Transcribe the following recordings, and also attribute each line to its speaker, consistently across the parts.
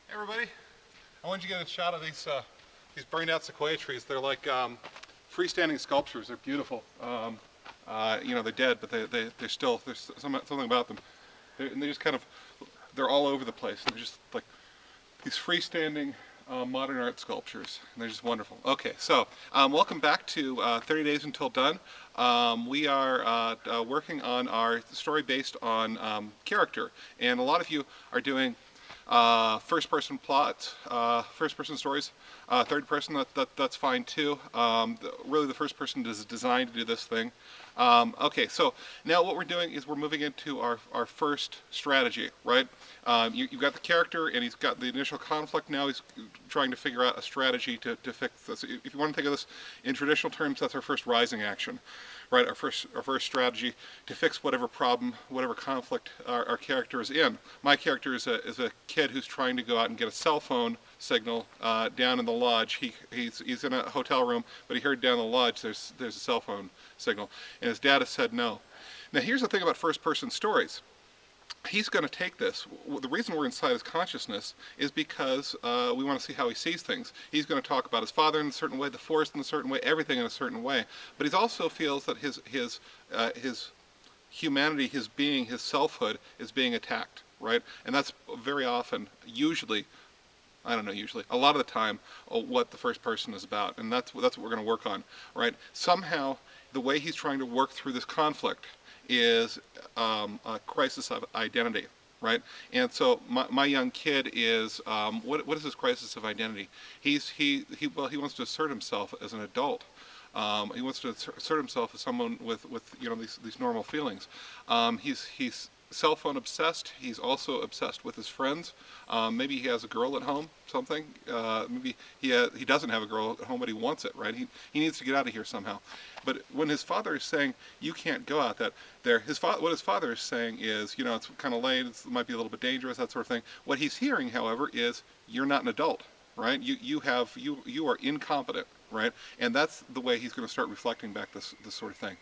Speaker 1: Hey everybody, I wanted you to get a shot of these burned out sequoia trees. They're like freestanding sculptures. They're beautiful. You know, they're dead, but they're still, there's something about them. And they just kind of, they're all over the place. They're just like these freestanding modern art sculptures, and they're just wonderful. Okay, so welcome back to 30 Days Until Done. We are working on our story based on character, and a lot of you are doing first-person plots, first-person stories, third-person, that's fine too. Really the first person is designed to do this thing. Okay, so now what we're doing is we're moving into our first strategy, right? You've got the character and he's got the initial conflict. Now he's trying to figure out a strategy to fix this. If you want to think of this in traditional terms, that's our first rising action, right? Our first strategy to fix whatever problem, whatever conflict our character is in. My character is a kid who's trying to go out and get a cell phone signal down in the lodge. He's in a hotel room, but he heard down the lodge there's a cell phone signal, and his dad has said no. Now here's the thing about first-person stories. He's going to take this. The reason we're inside his consciousness is because we want to see how he sees things. He's going to talk about his father in a certain way, the forest in a certain way, everything in a certain way. But he also feels that his humanity, his being, his selfhood is being attacked, right? And that's very often, usually, I don't know, usually, a lot of the time, what the first person is about. And that's what we're going to work on, right? Somehow, the way he's trying to work through this conflict is a crisis of identity, right? And so my young kid is, what is his crisis of identity? He wants to assert himself as an adult. He wants to assert himself as someone with you know, these normal feelings. He's cell phone obsessed. He's also obsessed with his friends. Maybe he has a girl at home, something. Maybe he doesn't have a girl at home, but he wants it, right? He needs to get out of here somehow. But when his father is saying, you can't go out there, what his father is saying is, you know, it's kind of late, it might be a little bit dangerous, that sort of thing. What he's hearing, however, is, you're not an adult, right? You are incompetent, right? And that's the way he's going to start reflecting back this sort of thing.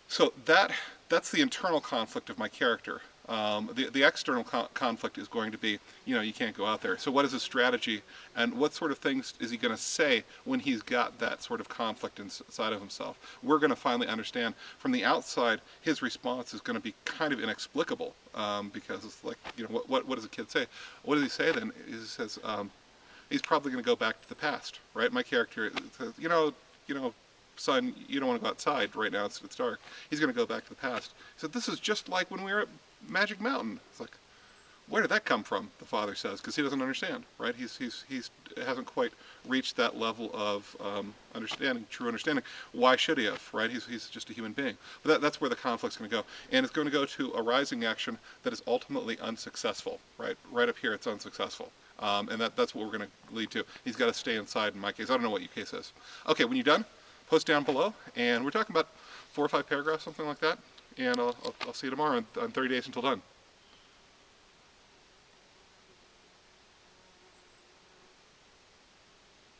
Speaker 1: So that's the internal conflict of my character. The external conflict is going to be, you know, you can't go out there. So what is his strategy, and what sort of things is he going to say when he's got that sort of conflict inside of himself? We're going to finally understand. From the outside, his response is going to be kind of inexplicable, because it's like, you know, what does a kid say? What does he say then? He says, he's probably going to go back to the past, right? My character says, you know, son, you don't want to go outside right now, it's dark. He's going to go back to the past. He said, this is just like when we were at Magic Mountain. It's like, where did that come from, the father says, because he doesn't understand, right? He hasn't quite reached that level of understanding, true understanding. Why should he have, right? He's just a human being. But that's where the conflict's going to go. And it's going to go to a rising action that is ultimately unsuccessful, right? Right up here, it's unsuccessful. And that's what we're going to lead to. He's got to stay inside, in my case. I don't know what your case is. Okay, when you're done, post down below, and we're talking about 4 or 5 paragraphs, something like that, and I'll see you tomorrow on 30 Days Until Done.